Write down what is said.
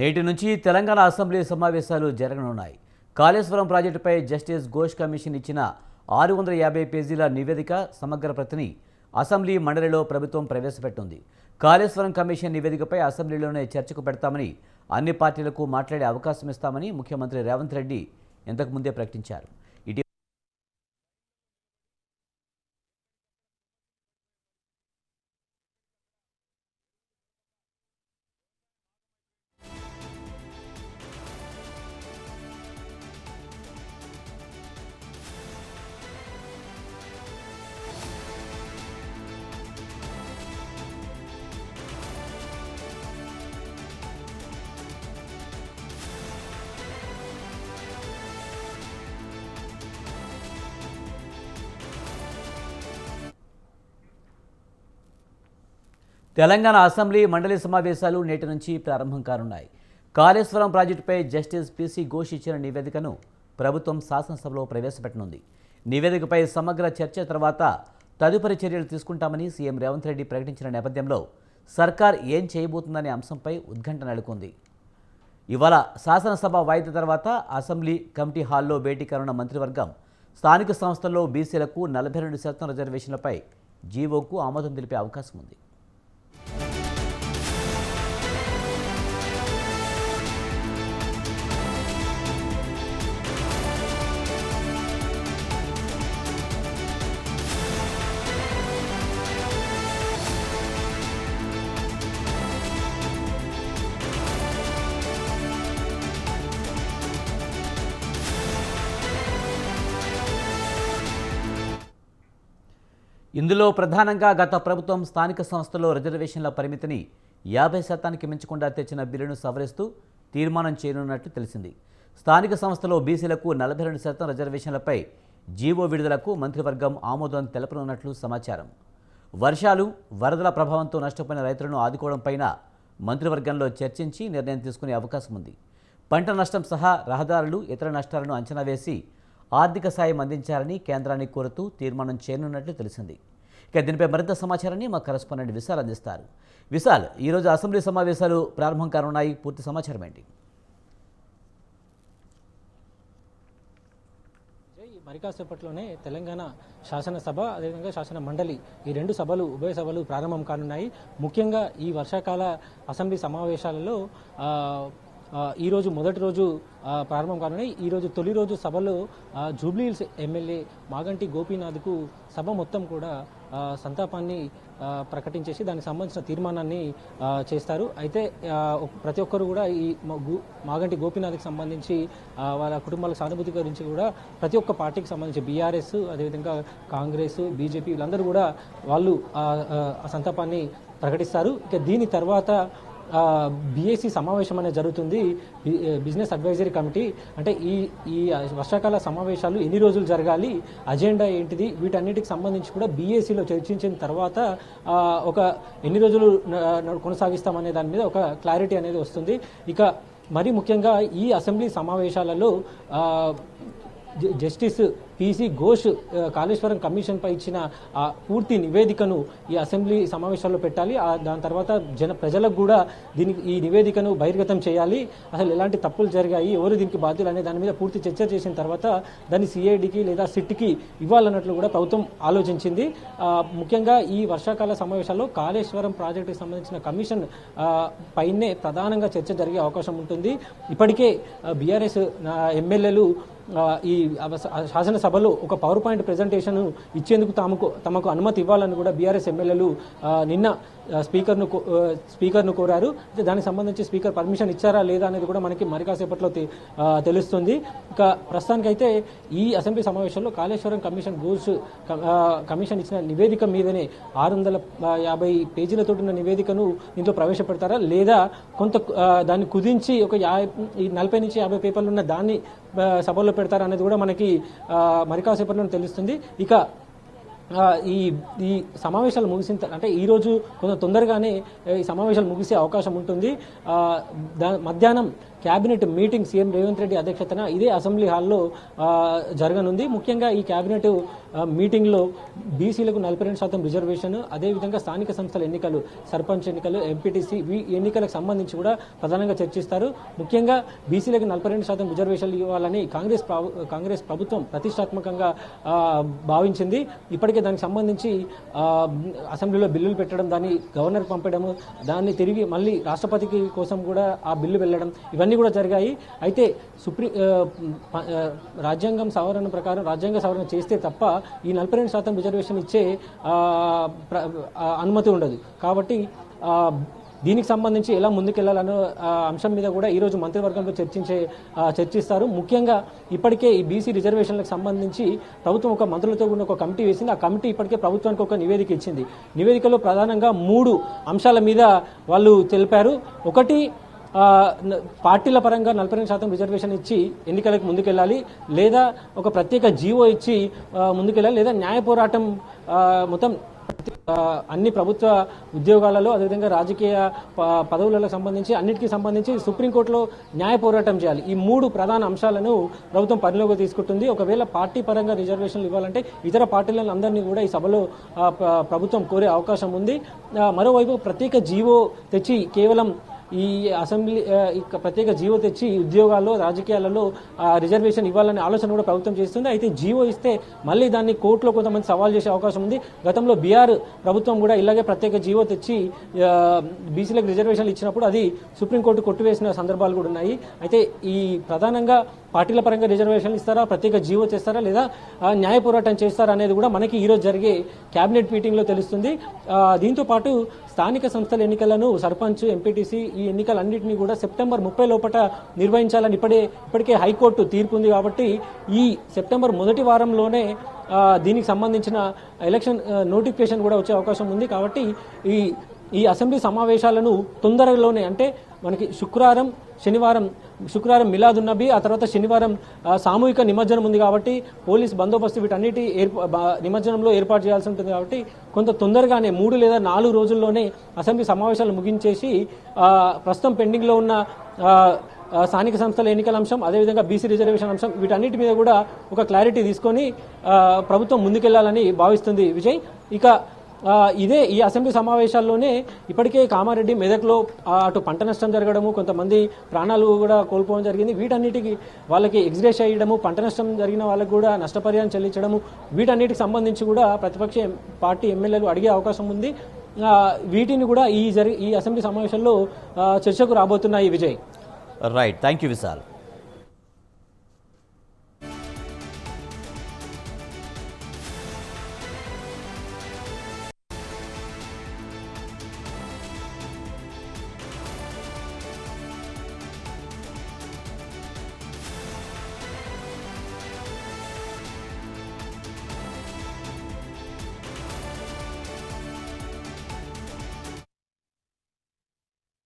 నేటి నుంచి తెలంగాణ అసెంబ్లీ సమావేశాలు జరగనున్నాయి. కాళేశ్వరం ప్రాజెక్టుపై జస్టిస్ ఘోష్ కమిషన్ ఇచ్చిన 650 పేజీల నివేదిక సమగ్ర ప్రతిని అసెంబ్లీ మండలిలో ప్రభుత్వం ప్రవేశపెట్టింది. కాళేశ్వరం కమిషన్ నివేదికపై అసెంబ్లీలోనే చర్చకు పెడతామని, అన్ని పార్టీలకు మాట్లాడే అవకాశం ఇస్తామని ముఖ్యమంత్రి రేవంత్ రెడ్డి ఇంతకు ముందే ప్రకటించారు. తెలంగాణ అసెంబ్లీ మండలి సమావేశాలు నేటి నుంచి ప్రారంభం కానున్నాయి. కాళేశ్వరం ప్రాజెక్టుపై జస్టిస్ పిసి ఘోష్ ఇచ్చిన నివేదికను ప్రభుత్వం శాసనసభలో ప్రవేశపెట్టనుంది. నివేదికపై సమగ్ర చర్చ తర్వాత తదుపరి చర్యలు తీసుకుంటామని సీఎం రేవంత్ రెడ్డి ప్రకటించిన నేపథ్యంలో సర్కార్ ఏం చేయబోతుందనే అంశంపై ఉత్కంఠ నెలకొంది. ఇవాళ శాసనసభ వాయిదా తర్వాత అసెంబ్లీ కమిటీ హాల్లో భేటీ కానున్న మంత్రివర్గం స్థానిక సంస్థల్లో బీసీలకు 42% రిజర్వేషన్లపై జీవోకు ఆమోదం తెలిపే అవకాశం ఉంది. ఇందులో ప్రధానంగా గత ప్రభుత్వం స్థానిక సంస్థల్లో రిజర్వేషన్ల పరిమితిని 50% మించకుండా తెచ్చిన బిల్లును సవరిస్తూ తీర్మానం చేయనున్నట్లు తెలిసింది. స్థానిక సంస్థలో బీసీలకు 42% రిజర్వేషన్లపై జీవో విడుదలకు మంత్రివర్గం ఆమోదం తెలపనున్నట్లు సమాచారం. వర్షాలు, వరదల ప్రభావంతో నష్టపోయిన రైతులను ఆదుకోవడంపైన మంత్రివర్గంలో చర్చించి నిర్ణయం తీసుకునే అవకాశం ఉంది. పంట నష్టం సహా రహదారులు, ఇతర నష్టాలను అంచనా వేసి ఆర్థిక సాయం అందించాలని కేంద్రాన్ని కోరుతూ తీర్మానం చేయనున్నట్లు తెలిసింది. ఇక దీనిపై మరింత సమాచారాన్ని మా కరెస్పాండెంట్ విశాల్ అందిస్తారు. విశాల్, ఈరోజు అసెంబ్లీ సమావేశాలు ప్రారంభం కానున్నాయి, పూర్తి సమాచారం ఏంటి? మరి కాసేపట్లోనే తెలంగాణ శాసనసభ, అదేవిధంగా శాసన మండలి, ఈ రెండు సభలు, ఉభయ సభలు ప్రారంభం కానున్నాయి. ముఖ్యంగా ఈ వర్షాకాల అసెంబ్లీ సమావేశాలలో ఈరోజు మొదటి రోజు ప్రారంభం కానున్నాయి. ఈరోజు తొలి రోజు సభలో జూబ్లీహిల్స్ ఎమ్మెల్యే మాగంటి గోపీనాథ్కు సభ మొత్తం కూడా సంతాపాన్ని ప్రకటించేసి దానికి సంబంధించిన తీర్మానాన్ని చేస్తారు. అయితే ప్రతి ఒక్కరు కూడా ఈ మాగంటి గోపీనాథ్కి సంబంధించి వాళ్ళ కుటుంబాలకు సానుభూతి గురించి కూడా ప్రతి ఒక్క పార్టీకి సంబంధించి బీఆర్ఎస్, అదేవిధంగా కాంగ్రెస్, బీజేపీ వీళ్ళందరూ కూడా వాళ్ళు ఆ సంతాపాన్ని ప్రకటిస్తారు. ఇక దీని తర్వాత బీఏసీ సమావేశం అనేది జరుగుతుంది. బిజినెస్ అడ్వైజరీ కమిటీ అంటే ఈ వర్షాకాల సమావేశాలు ఎన్ని రోజులు జరగాలి, అజెండా ఏంటిది, వీటన్నిటికి సంబంధించి కూడా బీఏసీలో చర్చించిన తర్వాత ఒక ఎన్ని రోజులు కొనసాగిస్తామనే దాని మీద ఒక క్లారిటీ అనేది వస్తుంది. ఇక మరి ముఖ్యంగా ఈ అసెంబ్లీ సమావేశాలలో జస్టిస్ పిసి ఘోష్ కాళేశ్వరం కమిషన్పై ఇచ్చిన పూర్తి నివేదికను ఈ అసెంబ్లీ సమావేశాల్లో పెట్టాలి. దాని తర్వాత ప్రజలకు కూడా ఈ నివేదికను బహిర్గతం చేయాలి. అసలు ఎలాంటి తప్పులు జరిగాయి, ఎవరు దీనికి బాధ్యులు అనే దాని మీద పూర్తి చర్చ చేసిన తర్వాత దాన్ని సిఐడికి లేదా సిట్కి ఇవ్వాలన్నట్లు కూడా ప్రభుత్వం ఆలోచించింది. ముఖ్యంగా ఈ వర్షాకాల సమావేశాల్లో కాళేశ్వరం ప్రాజెక్టుకు సంబంధించిన కమిషన్ పైనే ప్రధానంగా చర్చ జరిగే అవకాశం ఉంటుంది. ఇప్పటికే బీఆర్ఎస్ ఎమ్మెల్యేలు ఈ శాసనసభలో ఒక పవర్ పాయింట్ ప్రెజెంటేషన్ ఇచ్చేందుకు తమకు అనుమతి ఇవ్వాలని కూడా బీఆర్ఎస్ ఎమ్మెల్యేలు నిన్న స్పీకర్ను కోరారు. దానికి సంబంధించి స్పీకర్ పర్మిషన్ ఇచ్చారా లేదా అనేది కూడా మనకి మరి కాసేపట్లో తెలుస్తుంది. ఇక ప్రస్తుతానికైతే ఈ అసెంబ్లీ సమావేశంలో కాళేశ్వరం కమిషన్ ఇచ్చిన నివేదిక మీదనే 650 పేజీలతో ఉన్న నివేదికను దీంట్లో ప్రవేశపెడతారా లేదా కొంత దాన్ని కుదించి ఒక 40 నుంచి 50 పేపర్లు ఉన్న దాన్ని సభలో పెడతారా అనేది కూడా మనకి మరి కాసేపట్లో తెలుస్తుంది. ఇక ఈ సమావేశాలు ముగిసిన అంటే ఈరోజు కొంచెం తొందరగానే ఈ సమావేశాలు ముగిసే అవకాశం ఉంటుంది. మధ్యాహ్నం cabinet meeting CM Revanth Reddy అధ్యక్షతన ఇదే అసెంబ్లీ హాల్లో జరగనుంది. ముఖ్యంగా ఈ కేబినెట్ మీటింగ్లో బీసీలకు 42% రిజర్వేషన్, అదేవిధంగా స్థానిక సంస్థల ఎన్నికలు, సర్పంచ్ ఎన్నికలు, ఎంపీటీసీ ఎన్నికలకు సంబంధించి కూడా ప్రధానంగా చర్చిస్తారు. ముఖ్యంగా బీసీలకు 42% రిజర్వేషన్లు ఇవ్వాలని కాంగ్రెస్ ప్రభుత్వం ప్రతిష్టాత్మకంగా భావించింది. ఇప్పటికే దానికి సంబంధించి అసెంబ్లీలో బిల్లులు పెట్టడం, దాన్ని గవర్నర్ పంపడం, దాన్ని తిరిగి మళ్ళీ రాష్ట్రపతికి కోసం కూడా ఆ బిల్లు వెళ్ళడం, ఇవన్నీ కూడా జరిగాయి. అయితే రాజ్యాంగం సవరణ ప్రకారం రాజ్యాంగ సవరణ చేస్తే తప్ప ఈ 42% రిజర్వేషన్ ఇచ్చే అనుమతి ఉండదు. కాబట్టి దీనికి సంబంధించి ఎలా ముందుకెళ్లాలన్న అంశం మీద కూడా ఈరోజు మంత్రివర్గంలో చర్చిస్తారు. ముఖ్యంగా ఇప్పటికే ఈ బీసీ రిజర్వేషన్లకు సంబంధించి ప్రభుత్వం ఒక మంత్రులతో కూడిన ఒక కమిటీ వేసింది. ఆ కమిటీ ఇప్పటికే ప్రభుత్వానికి ఒక నివేదిక ఇచ్చింది. నివేదికలో ప్రధానంగా 3 అంశాల మీద వాళ్ళు తెలిపారు. ఒకటి, పార్టీల పరంగా 42% రిజర్వేషన్ ఇచ్చి ఎన్నికలకు ముందుకెళ్ళాలి, లేదా ఒక ప్రత్యేక జీవో ఇచ్చి ముందుకెళ్ళాలి, లేదా న్యాయ పోరాటం మొత్తం అన్ని ప్రభుత్వ ఉద్యోగాలలో, అదేవిధంగా రాజకీయ పదవులకు సంబంధించి అన్నిటికీ సంబంధించి సుప్రీంకోర్టులో న్యాయ పోరాటం చేయాలి. ఈ 3 ప్రధాన అంశాలను ప్రభుత్వం పరిలోకి తీసుకుంటుంది. ఒకవేళ పార్టీ పరంగా రిజర్వేషన్లు ఇవ్వాలంటే ఇతర పార్టీలను అందరినీ కూడా ఈ సభలో ప్రభుత్వం కోరే అవకాశం ఉంది. మరోవైపు ప్రత్యేక జీవో తెచ్చి కేవలం ఈ అసెంబ్లీ ప్రత్యేక జీవో తెచ్చి ఉద్యోగాల్లో, రాజకీయాలలో రిజర్వేషన్ ఇవ్వాలనే ఆలోచన కూడా ప్రభుత్వం చేస్తుంది. అయితే జీవో ఇస్తే మళ్ళీ దాన్ని కోర్టులో కొంతమంది సవాల్ చేసే అవకాశం ఉంది. గతంలో బీఆర్ ప్రభుత్వం కూడా ఇలాగే ప్రత్యేక జీవో తెచ్చి బీసీలకు రిజర్వేషన్లు ఇచ్చినప్పుడు అది సుప్రీంకోర్టు కొట్టివేసిన సందర్భాలు కూడా ఉన్నాయి. అయితే ఈ ప్రధానంగా పార్టీల పరంగా రిజర్వేషన్లు ఇస్తారా, ప్రత్యేక జీవో చేస్తారా, లేదా న్యాయ పోరాటం చేస్తారా అనేది కూడా మనకి ఈరోజు జరిగే కేబినెట్ మీటింగ్లో తెలుస్తుంది. దీంతో పాటు స్థానిక సంస్థల ఎన్నికలను, సర్పంచ్, ఎంపీటీసీ ఈ ఎన్నికలన్నింటినీ కూడా సెప్టెంబర్ 30 లోపల నిర్వహించాలని ఇప్పటికే హైకోర్టు తీర్పు ఉంది. కాబట్టి ఈ సెప్టెంబర్ మొదటి వారంలోనే దీనికి సంబంధించిన ఎలక్షన్ నోటిఫికేషన్ కూడా వచ్చే అవకాశం ఉంది. కాబట్టి ఈ అసెంబ్లీ సమావేశాలను తొందరలోనే, అంటే మనకి శుక్రవారం మిలాదున్నబీ, ఆ తర్వాత శనివారం సామూహిక నిమజ్జనం ఉంది. కాబట్టి పోలీస్ బందోబస్తు వీటన్నిటి నిమజ్జనంలో ఏర్పాటు చేయాల్సి ఉంటుంది. కాబట్టి కొంత తొందరగానే 3 లేదా 4 రోజుల్లోనే అసెంబ్లీ సమావేశాలు ముగించేసి ప్రస్తుతం పెండింగ్లో ఉన్న స్థానిక సంస్థల ఎన్నికల అంశం, అదేవిధంగా బీసీ రిజర్వేషన్ అంశం, వీటన్నిటి మీద కూడా ఒక క్లారిటీ తీసుకొని ప్రభుత్వం ముందుకెళ్లాలని భావిస్తుంది. విజయ్, ఇక ఈ అసెంబ్లీ సమావేశాల్లోనే ఇప్పటికే కామారెడ్డి, మెదక్లో అటు పంట నష్టం జరగడము, కొంతమంది ప్రాణాలు కూడా కోల్పోవడం జరిగింది. వీటన్నిటికీ వాళ్ళకి ఎగ్జిగ్రేష్ అయ్యడము, పంట నష్టం జరిగిన వాళ్ళకు కూడా నష్టపరిహారం చెల్లించడము, వీటన్నిటికి సంబంధించి కూడా ప్రతిపక్ష పార్టీ ఎమ్మెల్యేలు అడిగే అవకాశం ఉంది. వీటిని కూడా ఈ అసెంబ్లీ సమావేశాల్లో చర్చకు రాబోతున్నాయి. Vijay, right, thank you Vishal.